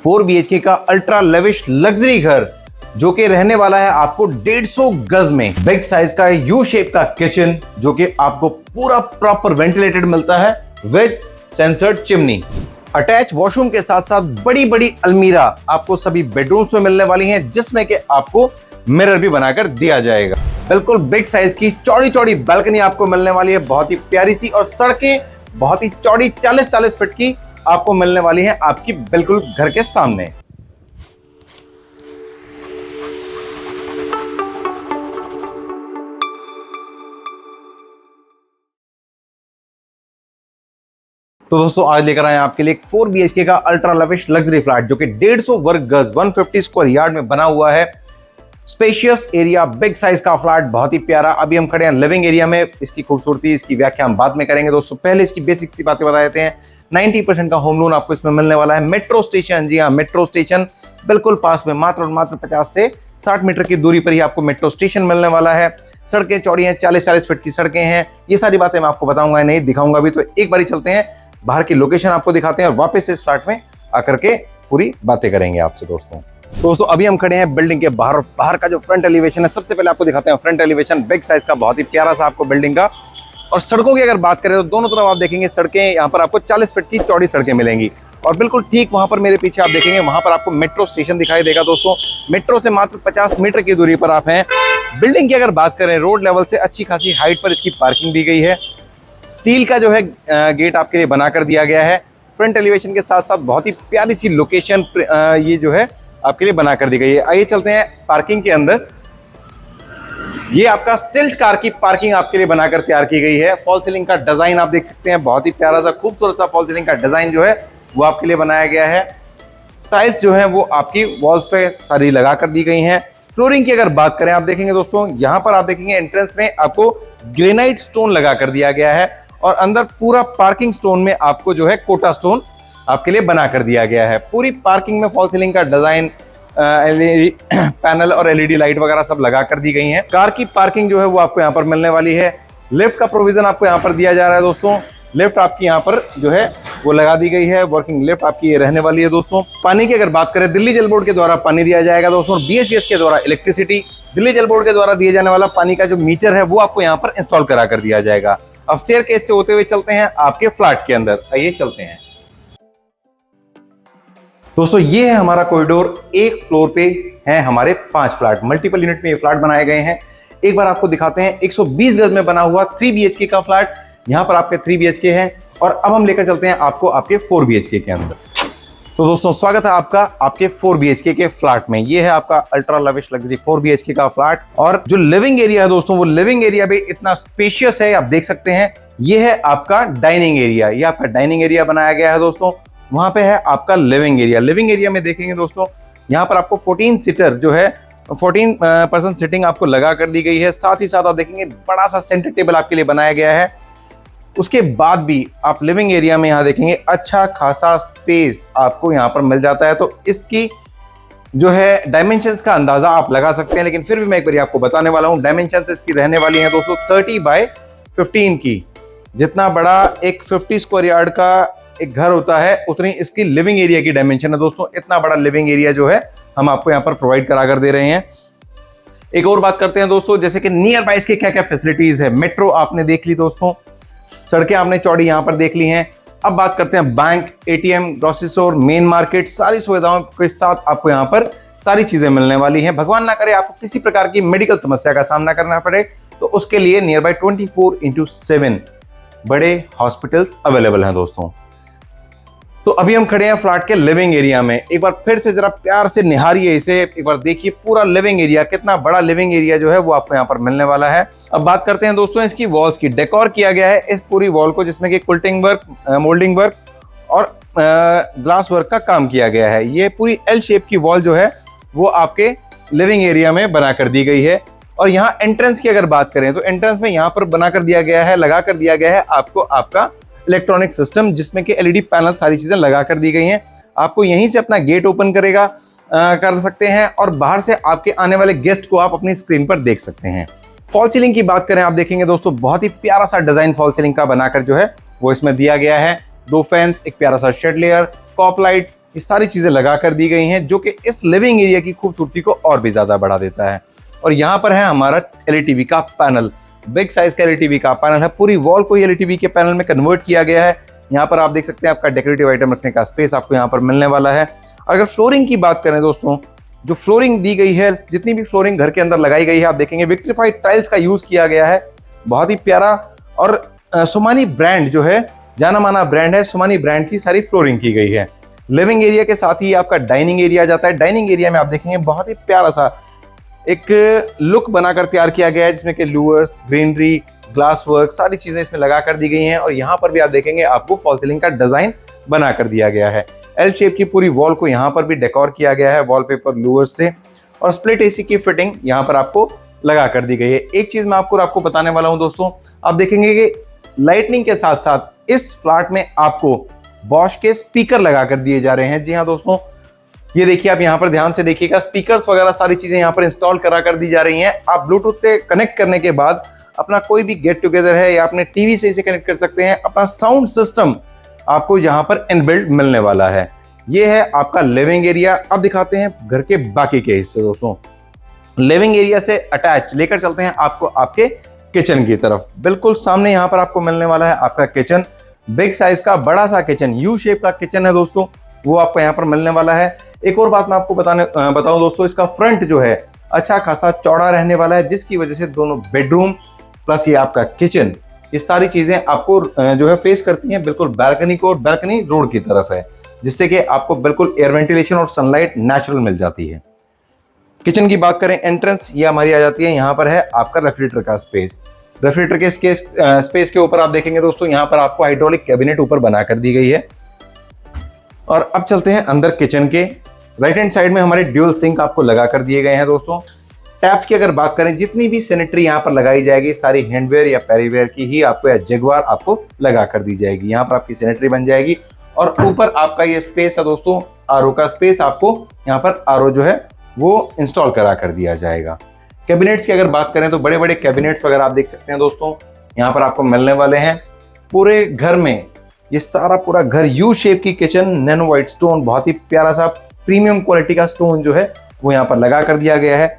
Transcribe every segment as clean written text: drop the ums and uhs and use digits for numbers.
4 BHK का ultra lavish luxury घर जो कि रहने वाला है आपको 150 गज में। बिग साइज का यू शेप का किचन जो कि आपको पूरा प्रॉपर वेंटिलेटेड मिलता है with sensored chimney. Attach washroom के साथ साथ बड़ी बड़ी अलमीरा आपको सभी बेडरूम्स में मिलने वाली हैं, जिसमें कि आपको मिरर भी बनाकर दिया जाएगा। बिल्कुल बिग साइज की चौड़ी चौड़ी बालकनी आपको मिलने वाली है, बहुत ही प्यारी सी, और सड़कें बहुत ही चौड़ी 40-40 फीट की आपको मिलने वाली है आपकी बिल्कुल घर के सामने। तो दोस्तों आज लेकर आए आपके लिए एक 4 BHK का अल्ट्रा लविश लग्जरी फ्लैट जो कि 150 वर्ग गज 150 स्क्वायर यार्ड में बना हुआ है। स्पेशियस एरिया, बिग साइज का फ्लैट, बहुत ही प्यारा। अभी हम खड़े हैं लिविंग एरिया में। इसकी खूबसूरती, इसकी व्याख्या हम बाद में करेंगे दोस्तों। पहले इसकी बेसिक सी बातें बता देते हैं। 90% का होम लोन आपको इसमें मिलने वाला है। मेट्रो स्टेशन, जी हाँ मेट्रो स्टेशन बिल्कुल पास में, मात्र और मात्र 50 से 60 मीटर की दूरी पर ही आपको मेट्रो स्टेशन मिलने वाला है। सड़कें चौड़ी हैं, 40-40 फीट की सड़कें हैं। ये सारी बातें मैं आपको बताऊंगा, नहीं दिखाऊंगा भी। तो एक बार चलते हैं बाहर की लोकेशन आपको दिखाते हैं और वापस से इस फ्लैट में आकर के पूरी बातें करेंगे आपसे दोस्तों अभी हम खड़े हैं बिल्डिंग के बाहर। बाहर का जो फ्रंट एलिवेशन है, सबसे पहले आपको दिखाते हैं फ्रंट एलिवेशन। बिग साइज का, बहुत ही प्यारा सा आपको बिल्डिंग का। और सड़कों की अगर बात करें तो दोनों तरफ आप देखेंगे सड़कें, यहाँ पर आपको 40 फीट की चौड़ी सड़कें मिलेंगी। और बिल्कुल ठीक वहां पर मेरे पीछे आप देखेंगे, वहां पर आपको मेट्रो स्टेशन दिखाई देगा दोस्तों। मेट्रो से मात्र 50 मीटर की दूरी पर आप हैं। बिल्डिंग की अगर बात करें, रोड लेवल से अच्छी खासी हाइट पर इसकी पार्किंग दी गई है। स्टील का जो है गेट आपके लिए बनाकर दिया गया है। फ्रंट एलिवेशन के साथ साथ बहुत ही प्यारी सी लोकेशन ये जो है आपके लिए बनाकर दी गई है। आइए चलते हैं पार्किंग के अंदर। ये आपका स्टिल्ट कार की पार्किंग आपके लिए बनाकर तैयार की गई है। फॉल सीलिंग का डिजाइन आप देख सकते हैं, बहुत ही प्यारा सा खूबसूरत सा फॉल सीलिंग का डिजाइन जो है वो आपके लिए बनाया गया है। टाइल्स जो है वो आपकी वॉल्स पे सारी लगा कर दी गई हैं। फ्लोरिंग की अगर बात करें, आप देखेंगे दोस्तों, यहाँ पर आप देखेंगे एंट्रेंस में आपको ग्रेनाइट स्टोन लगा कर दिया गया है और अंदर पूरा पार्किंग स्टोन में आपको जो है कोटा स्टोन आपके लिए बना कर दिया गया है। पूरी पार्किंग में फॉल सीलिंग का डिजाइन, पैनल और एलईडी लाइट वगैरह सब लगा कर दी गई हैं। कार की पार्किंग जो है वो आपको यहाँ पर मिलने वाली है। लिफ्ट का प्रोविजन आपको यहाँ पर दिया जा रहा है दोस्तों। लिफ्ट आपकी यहाँ पर जो है वो लगा दी गई है। वर्किंग लिफ्ट आपकी ये रहने वाली है दोस्तों। पानी की अगर बात करें, दिल्ली जल बोर्ड के द्वारा पानी दिया जाएगा दोस्तों। BSES के द्वारा इलेक्ट्रिसिटी, दिल्ली जल बोर्ड के द्वारा दिए जाने वाला पानी का जो मीटर है वो आपको यहाँ पर इंस्टॉल करा कर दिया जाएगा। अब स्टेयरकेस से होते हुए चलते हैं आपके फ्लैट के अंदर। आइए चलते हैं दोस्तों। ये है हमारा कॉरिडोर। एक फ्लोर पे है हमारे 5 फ्लैट, मल्टीपल यूनिट में ये फ्लैट बनाए गए हैं। एक बार आपको दिखाते हैं 120 गज में बना हुआ 3 BHK का फ्लैट। यहाँ पर आपके 3 BHK है और अब हम लेकर चलते हैं आपको आपके 4 BHK के अंदर। तो दोस्तों स्वागत है आपका आपके 4 BHK के फ्लैट में। ये है आपका अल्ट्रा लविश लग्जरी 4 BHK का फ्लैट। और जो लिविंग एरिया है दोस्तों, वो लिविंग एरिया भी इतना स्पेशियस है, आप देख सकते हैं। ये है आपका डाइनिंग एरिया। ये आपका डाइनिंग एरिया बनाया गया है दोस्तों। वहां पे है आपका लिविंग एरिया। लिविंग एरिया में देखेंगे दोस्तों, यहाँ पर आपको 14 सीटर जो है 14 पर्सन सीटिंग आपको लगा कर दी गई है। साथ ही साथ आप देखेंगे बड़ा सा सेंटर टेबल आपके लिए बनाया गया है। उसके बाद भी आप लिविंग एरिया में यहाँ देखेंगे अच्छा खासा स्पेस आपको यहाँ पर मिल जाता है। तो इसकी जो है डायमेंशंस का अंदाजा आप लगा सकते हैं, लेकिन फिर भी मैं एक बार आपको बताने वाला हूँ। डायमेंशंस इसकी रहने वाली हैं दोस्तों 30 बाय 15 की। जितना बड़ा एक 50 स्क्वायर यार्ड का एक घर होता है, उतनी इसकी लिविंग एरिया की डायमेंशन है दोस्तों। इतना बड़ा लिविंग एरिया जो है हम आपको यहाँ पर प्रोवाइड करा कर दे रहे हैं। एक और बात करते हैं दोस्तों, जैसे कि नियर बाय इसके क्या क्या फैसिलिटीज है। मेट्रो आपने देख ली दोस्तों, सड़कें आपने चौड़ी यहाँ पर देख ली हैं। अब बात करते हैं bank, ATM, grocery store, main market, सारी सुविधाओं के साथ आपको यहाँ पर सारी चीजें मिलने वाली हैं। भगवान ना करे आपको किसी प्रकार की मेडिकल समस्या का सामना करना पड़े, तो उसके लिए नियर बाय 24/7 बड़े हॉस्पिटल्स अवेलेबल हैं दोस्तों। तो अभी हम खड़े हैं फ्लैट के लिविंग एरिया में। एक बार फिर से जरा प्यार से निहारिए इसे, एक बार देखिए पूरा लिविंग एरिया, कितना बड़ा लिविंग एरिया जो है वो आपको यहाँ पर मिलने वाला है। अब बात करते हैं दोस्तों इसकी वॉल्स की। डेकोर किया गया है इस पूरी वॉल को, जिसमें कि क्विल्टिंग वर्क, मोल्डिंग वर्क और ग्लास वर्क का काम किया गया है। ये पूरी L शेप की वॉल जो है वो आपके लिविंग एरिया में बनाकर दी गई है। और यहाँ एंट्रेंस की अगर बात करें तो एंट्रेंस में यहाँ पर बनाकर दिया गया है, लगा कर दिया गया है आपको आपका इलेक्ट्रॉनिक सिस्टम, जिसमें कि LED पैनल सारी चीजें लगा कर दी गई हैं। आपको यहीं से अपना गेट ओपन करेगा कर सकते हैं और बाहर से आपके आने वाले गेस्ट को आप अपनी स्क्रीन पर देख सकते हैं। फॉल सीलिंग की बात करें, आप देखेंगे दोस्तों बहुत ही प्यारा सा डिजाइन फॉल सीलिंग का बनाकर जो है वो इसमें दिया गया है। 2 फैंस, एक प्यारा सा शेड लेयर, कॉप लाइट, ये सारी चीजें लगा कर दी गई हैं, जो कि इस लिविंग एरिया की खूबसूरती को और भी ज्यादा बढ़ा देता है। और यहाँ पर है हमारा एलईडी का पैनल, बिग साइज का एलईडी का पैनल है। पूरी वॉल को एलईडी के पैनल में कन्वर्ट किया गया है। यहाँ पर आप देख सकते हैं आपका डेकोरेटिव आइटम रखने का स्पेस आपको यहाँ पर मिलने वाला है। अगर फ्लोरिंग की बात करें दोस्तों, जो फ्लोरिंग दी गई है, जितनी भी फ्लोरिंग घर के अंदर लगाई गई है, आप देखेंगे विक्ट्रीफाइड टाइल्स का यूज किया गया है। बहुत ही प्यारा। और सोमानी ब्रांड जो है, जाना माना ब्रांड है, सोमानी ब्रांड की सारी फ्लोरिंग की गई है। लिविंग एरिया के साथ ही आपका डाइनिंग एरिया जाता है। डाइनिंग एरिया में आप देखेंगे बहुत ही प्यारा सा एक लुक बनाकर तैयार किया गया है, जिसमें कि लूवर्स, ग्रीनरी, ग्लास वर्क, सारी चीजें इसमें लगा कर दी गई हैं। और यहाँ पर भी आप देखेंगे आपको फॉल सीलिंग का डिजाइन बना कर दिया गया है। एल शेप की पूरी वॉल को यहाँ पर भी डेकोर किया गया है वॉलपेपर लूवर्स से। और स्प्लिट एसी की फिटिंग यहाँ पर आपको लगा कर दी गई है। एक चीज मैं आपको बताने वाला हूँ दोस्तों, आप देखेंगे कि लाइटनिंग के साथ साथ इस फ्लैट में आपको बॉश के स्पीकर लगा कर दिए जा रहे हैं। जी हाँ दोस्तों, ये देखिए, आप यहाँ पर ध्यान से देखिएगा, स्पीकर्स वगैरह सारी चीजें यहाँ पर इंस्टॉल करा कर दी जा रही हैं। आप ब्लूटूथ से कनेक्ट करने के बाद अपना कोई भी गेट टुगेदर है या अपने टीवी से इसे कनेक्ट कर सकते हैं। अपना साउंड सिस्टम आपको यहाँ पर इनबिल्ट मिलने वाला है। ये है आपका लिविंग एरिया। अब दिखाते हैं घर के बाकी के हिस्से दोस्तों। लिविंग एरिया से अटैच लेकर चलते हैं आपको आपके किचन की तरफ। बिल्कुल सामने यहाँ पर आपको मिलने वाला है आपका किचन। बिग साइज का बड़ा सा किचन, यू शेप का किचन है दोस्तों, वो आपको यहाँ पर मिलने वाला है। एक और बात मैं आपको बताऊं दोस्तों, इसका फ्रंट जो है अच्छा खासा चौड़ा रहने वाला है, जिसकी वजह से दोनों बेडरूम प्लस ये आपका किचन, ये सारी चीजें आपको जो है फेस करती हैं बिल्कुल बैल्कनी को, और बैल्कनी रोड की तरफ है, जिससे कि आपको बिल्कुल एयर वेंटिलेशन और सनलाइट नेचुरल मिल जाती है। किचन की बात करें, एंट्रेंस ये हमारी आ जाती है। यहाँ पर है आपका रेफ्रिजरेटर का स्पेस। रेफ्रिजरेटर के स्पेस के ऊपर आप देखेंगे दोस्तों, यहाँ पर आपको हाइड्रोलिक कैबिनेट ऊपर बना कर दी गई है। और अब चलते हैं अंदर किचन के। राइट हैंड साइड में हमारे ड्यूल सिंक आपको लगा कर दिए गए हैं दोस्तों। टैप्स की अगर बात करें, जितनी भी सैनिटरी यहाँ पर लगाई जाएगी सारी हैंडवेयर या पेरीवेयर की ही आपको या जगवार आपको लगा कर दी जाएगी। यहाँ पर आपकी सैनिटरी बन जाएगी। और ऊपर आपका ये स्पेस है दोस्तों, आरओ का स्पेस, आपको यहाँ पर आरओ जो है वो इंस्टॉल करा कर दिया जाएगा। कैबिनेट्स की अगर बात करें तो बड़े बड़े कैबिनेट्स वगैरह आप देख सकते हैं दोस्तों, यहाँ पर आपको मिलने वाले हैं। पूरे घर में ये सारा पूरा घर यू शेप की किचन, नैनो व्हाइट स्टोन, बहुत ही प्यारा सा प्रीमियम क्वालिटी का स्टोन जो है वो यहाँ पर लगा कर दिया गया है।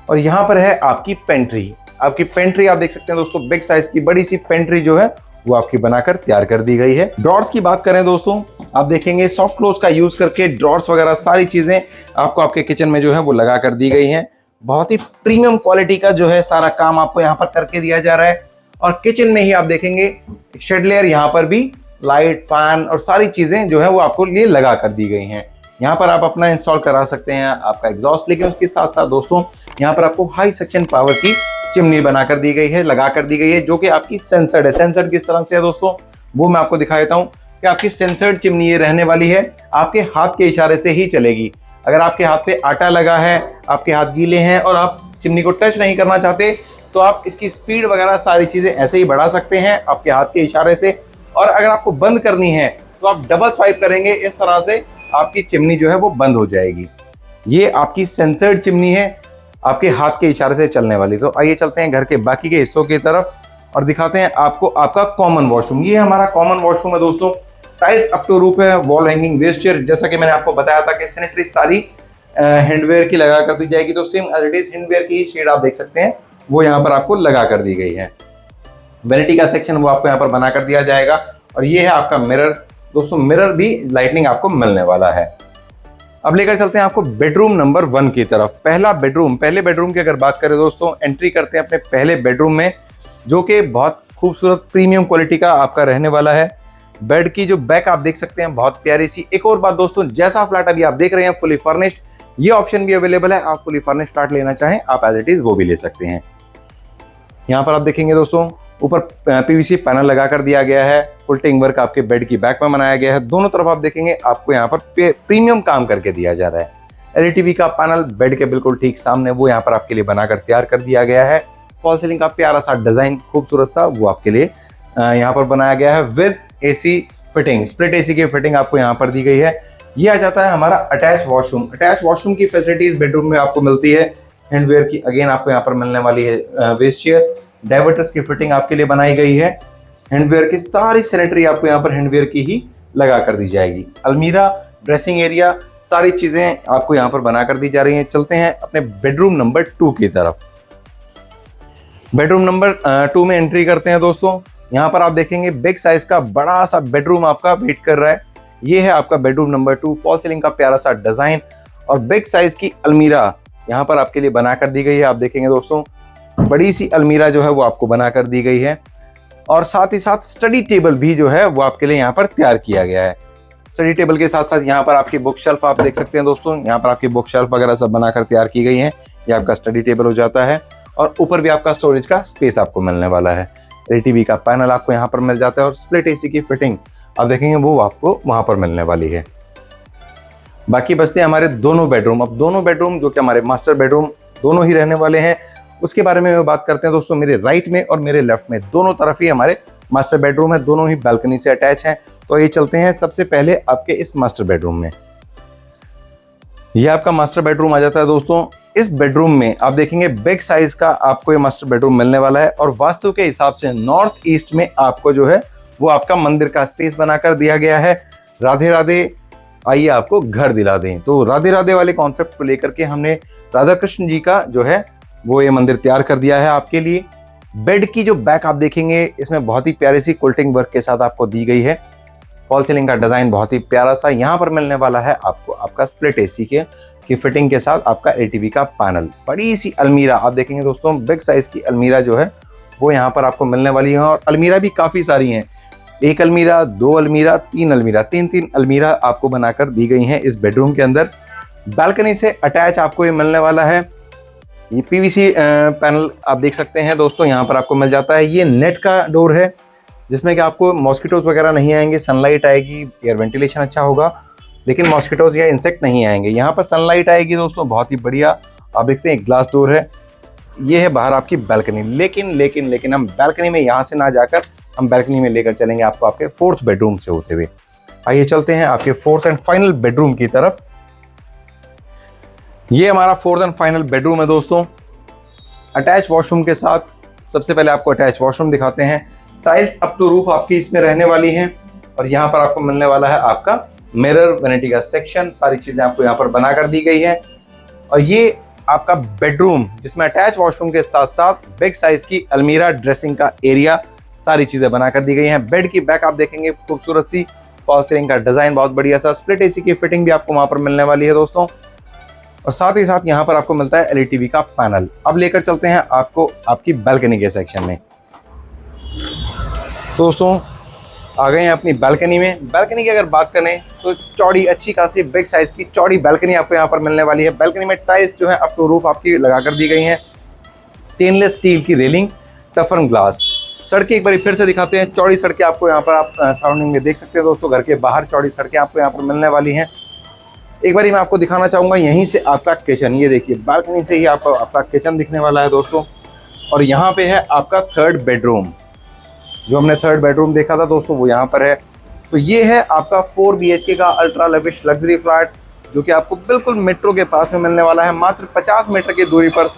और यहाँ पर है आपकी पेंट्री। आपकी पेंट्री आप देख सकते हैं दोस्तों, बिग साइज की बड़ी सी पेंट्री जो है वो आपकी बनाकर तैयार कर दी गई है। ड्रॉर्स की बात करें दोस्तों, आप देखेंगे सॉफ्ट क्लोज का यूज करके ड्रॉर्स वगैरह सारी चीजें आपको आपके किचन में जो है वो लगा कर दी गई हैं। बहुत ही प्रीमियम क्वालिटी का जो है सारा काम आपको यहाँ पर करके दिया जा रहा है। और किचन में ही आप देखेंगे शेड लेयर, यहाँ पर भी लाइट, फैन और सारी चीजें जो है वो आपको लिए लगा कर दी गई हैं। यहाँ पर आप अपना इंस्टॉल करा सकते हैं आपका एग्जॉस्ट, लेकिन उसके साथ साथ दोस्तों यहाँ पर आपको हाई सक्शन पावर की चिमनी बना कर दी गई है, लगा कर दी गई है, जो कि आपकी सेंसर्ड है। सेंसर्ड किस तरह से है दोस्तों, वो मैं आपको दिखा देता हूँ कि आपकी सेंसर्ड चिमनी ये रहने वाली है, आपके हाथ के इशारे से ही चलेगी। अगर आपके हाथ पे आटा लगा है, आपके हाथ गीले हैं और आप चिमनी को टच नहीं करना चाहते, तो आप इसकी स्पीड वगैरह सारी चीजें ऐसे ही बढ़ा सकते हैं आपके हाथ के इशारे से। और अगर आपको बंद करनी है तो आप डबल स्वाइप करेंगे, इस तरह से आपकी चिमनी जो है वो बंद हो जाएगी। ये आपकी सेंसर्ड चिमनी है, आपके हाथ के इशारे से चलने वाली। तो आइए चलते हैं घर के बाकी के हिस्सों की तरफ और दिखाते हैं आपको आपका कॉमन वॉशरूम। ये हमारा कॉमन वॉशरूम है दोस्तों। टाइल्स अप टू रूफ है, वॉल हैंगिंग वेस्ट चेयर, जैसा कि मैंने आपको बताया था कि सैनिटरी सारी हैंडवेयर की लगा कर दी जाएगी। तो सेम एज इट इज हैंडवेयर की शेड आप देख सकते हैं वो यहाँ पर आपको लगा कर दी गई है। वैनिटी का सेक्शन वो आपको यहाँ पर बना कर दिया जाएगा। और ये है आपका मिरर दोस्तों, मिरर भी लाइटनिंग आपको मिलने वाला है। अब लेकर चलते हैं आपको बेडरूम नंबर 1 की तरफ। पहले बेडरूम की अगर बात करें दोस्तों, एंट्री करते हैं अपने पहले बेडरूम में, जो कि बहुत खूबसूरत प्रीमियम क्वालिटी का आपका रहने वाला है। बेड की जो बैक आप देख सकते हैं बहुत प्यारी सी। एक और बात दोस्तों, जैसा फ्लैट अभी आप देख रहे हैं फुली फर्निश्ड, ये ऑप्शन भी अवेलेबल है। आप फुली फर्निश्ड फ्लैट लेना चाहें आप एज इट इज वो भी ले सकते हैं। यहाँ पर आप देखेंगे दोस्तों, ऊपर पीवीसी पैनल लगा कर दिया गया है। फुल्टिंग वर्क आपके बेड की बैक में बनाया गया है। दोनों तरफ आप देखेंगे आपको यहाँ पर प्रीमियम काम करके दिया जा रहा है। एलईडी का पैनल बेड के बिल्कुल ठीक सामने वो यहाँ पर आपके लिए बनाकर तैयार कर दिया गया है। फॉल सीलिंग का प्यारा सा डिजाइन खूबसूरत सा वो आपके लिए यहाँ पर बनाया गया है with AC fitting. Split AC की फिटिंग आपको यहाँ पर दी गई है। ये आ जाता है हमारा अटैच वॉशरूम। अटैच वॉशरूम की फैसिलिटीज बेडरूम में आपको मिलती है। हैंडवेयर की अगेन आपको यहाँ पर मिलने वाली है वेस्ट चेयर। डाइवर्टर्स की फिटिंग आपके लिए बनाई गई है। हैंडवेयर की सारी सैनिटरी आपको यहाँ पर हैंडवेयर की ही लगा कर दी जाएगी। अलमीरा ड्रेसिंग एरिया, सारी चीजें आपको यहाँ पर बनाकर दी जा रही हैं। चलते हैं अपने बेडरूम नंबर 2 की तरफ। बेडरूम नंबर 2 में एंट्री करते हैं दोस्तों। यहाँ पर आप देखेंगे बिग साइज का बड़ा सा बेडरूम आपका वेट कर रहा है। ये है आपका बेडरूम नंबर 2। फॉल सीलिंग का प्यारा सा डिजाइन और बिग साइज की अलमीरा यहाँ पर आपके लिए बनाकर दी गई है। आप देखेंगे दोस्तों, बड़ी सी अलमीरा जो है वो आपको बनाकर दी गई है और साथ ही साथ स्टडी टेबल भी जो है वो आपके लिए यहाँ पर तैयार किया गया है। स्टडी टेबल के साथ साथ यहाँ पर आपकी बुक शेल्फ आप देख सकते हैं दोस्तों। यहाँ पर आपकी बुक शेल्फ वगैरह सब बनाकर तैयार की गई है। ये आपका स्टडी टेबल हो जाता है और ऊपर भी आपका स्टोरेज का स्पेस आपको मिलने वाला है। एलईडी का पैनल आपको यहाँ पर मिल जाता है और स्प्लिट एसी की फिटिंग आप देखेंगे वो आपको वहां पर मिलने वाली है। बाकी बचते हैं हमारे दोनों बेडरूम। अब दोनों बेडरूम जो कि हमारे मास्टर बेडरूम दोनों ही रहने वाले हैं, उसके बारे में बात करते हैं दोस्तों। मेरे राइट में और मेरे लेफ्ट में दोनों तरफ ही हमारे मास्टर बेडरूम है, दोनों ही बालकनी से अटैच हैं। तो ये चलते हैं सबसे पहले आपके इस मास्टर बेडरूम में। ये आपका मास्टर बेडरूम आ जाता है दोस्तों। इस बेडरूम में आप देखेंगे बिग साइज का आपको ये मास्टर बेडरूम मिलने वाला है और वास्तु के हिसाब से नॉर्थ ईस्ट में आपको जो है वो आपका मंदिर का स्पेस बनाकर दिया गया है। राधे राधे, आइए आपको घर दिला दें। तो राधे राधे वाले कॉन्सेप्ट को लेकर के हमने राधा कृष्ण जी का जो है वो ये मंदिर तैयार कर दिया है आपके लिए। बेड की जो बैक आप देखेंगे इसमें बहुत ही प्यारी सी क्विल्टिंग वर्क के साथ आपको दी गई है। फॉल सीलिंग का डिजाइन बहुत ही प्यारा सा यहाँ पर मिलने वाला है आपको। आपका स्प्लिट एसी की फिटिंग के साथ आपका एलटीवी का पैनल, बड़ी सी अलमीरा आप देखेंगे दोस्तों। बिग साइज की अलमीरा जो है वो यहाँ पर आपको मिलने वाली है और अलमीरा भी काफी सारी हैं। एक अलमीरा, दो अलमीरा, तीन अलमीरा, तीन अलमीरा आपको बनाकर दी गई हैं इस बेडरूम के अंदर। बालकनी से अटैच आपको ये मिलने वाला है। ये पीवीसी पैनल आप देख सकते हैं दोस्तों, यहाँ पर आपको मिल जाता है। ये नेट का डोर है जिसमें कि आपको मॉस्किटोज वगैरह नहीं आएंगे, सनलाइट आएगी, एयर वेंटिलेशन अच्छा होगा, लेकिन मॉस्किटोज या इंसेक्ट नहीं आएंगे। यहाँ पर सनलाइट आएगी दोस्तों, बहुत ही बढ़िया। आप देखते हैं एक ग्लास डोर है। ये है बाहर आपकी बालकनी। लेकिन हम बालकनी में यहाँ से ना जाकर हम बालकनी में लेकर चलेंगे आपको आपके 4th बेडरूम से होते हुए। आइए चलते हैं आपके 4th एंड फाइनल बेडरूम की तरफ। ये हमारा 4th एंड फाइनल बेडरूम है दोस्तों, अटैच वॉशरूम के साथ। सबसे पहले आपको अटैच वॉशरूम दिखाते हैं। टाइल्स अप टू रूफ आपकी इसमें रहने वाली हैं और यहाँ पर आपको मिलने वाला है आपका मिरर, वैनिटी का सेक्शन, सारी चीजें आपको यहाँ पर बनाकर दी गई है। और ये आपका बेडरूम जिसमें अटैच वॉशरूम के साथ साथ बिग साइज की अलमीरा, ड्रेसिंग का एरिया, सारी चीजें बनाकर दी गई हैं। बेड की बैक आप देखेंगे खूबसूरत सी फॉल सीलिंग का डिजाइन, बहुत बढ़िया सा। स्प्लिट एसी की फिटिंग भी आपको वहां पर मिलने वाली है दोस्तों और साथ ही साथ यहाँ पर आपको मिलता है एलईडी का पैनल। अब लेकर चलते हैं आपको आपकी बालकनी के सेक्शन में। तो दोस्तों आ गए हैं अपनी बालकनी में। बालकनी की अगर बात करें तो चौड़ी, अच्छी खासी बिग साइज की चौड़ी बालकनी आपको यहाँ पर मिलने वाली है। बालकनी में टाइल्स जो है अप टू रूफ आपकी लगाकर दी गई हैं। स्टेनलेस स्टील की रेलिंग, टफन ग्लास। सड़कें एक बार फिर से दिखाते हैं। चौड़ी सड़कें आपको यहाँ पर आप सराउंडिंग में देख सकते हैं दोस्तों। घर के बाहर चौड़ी सड़कें आपको यहाँ पर मिलने वाली हैं। एक बार मैं आपको दिखाना चाहूँगा यहीं से आपका किचन। ये देखिए बालकनी से ही आपको आपका किचन दिखने वाला है दोस्तों। और यहाँ पे है आपका 3rd बेडरूम। जो हमने 3rd बेडरूम देखा था दोस्तों वो यहाँ पर है। तो ये है आपका 4 BHK का अल्ट्रा लविश लग्जरी फ्लैट जो कि आपको बिल्कुल मेट्रो के पास में मिलने वाला है। मात्र 50 मीटर की दूरी पर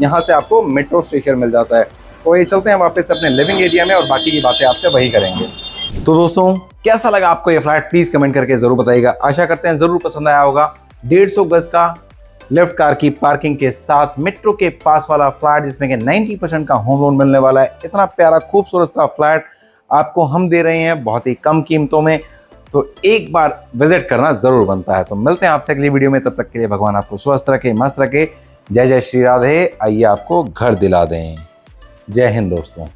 यहाँ से आपको मेट्रो स्टेशन मिल जाता है। तो ये चलते हैं वापस अपने लिविंग एरिया में और बाकी की बातें आपसे वही करेंगे। तो दोस्तों कैसा लगा आपको ये फ्लैट, प्लीज कमेंट करके जरूर बताइएगा। आशा करते हैं जरूर पसंद आया होगा। 150 गज का लेफ्ट कार की पार्किंग के साथ मेट्रो के पास वाला फ्लैट जिसमें कि 90% का होम लोन मिलने वाला है। इतना प्यारा खूबसूरत सा फ्लैट आपको हम दे रहे हैं बहुत ही कम कीमतों में। तो एक बार विजिट करना जरूर बनता है। तो मिलते हैं आपसे अगली वीडियो में, तब तक के लिए भगवान आपको स्वस्थ रखे, मस्त रखे। जय जय श्री राधे। आइए आपको घर दिला दें। जय हिंद दोस्तों।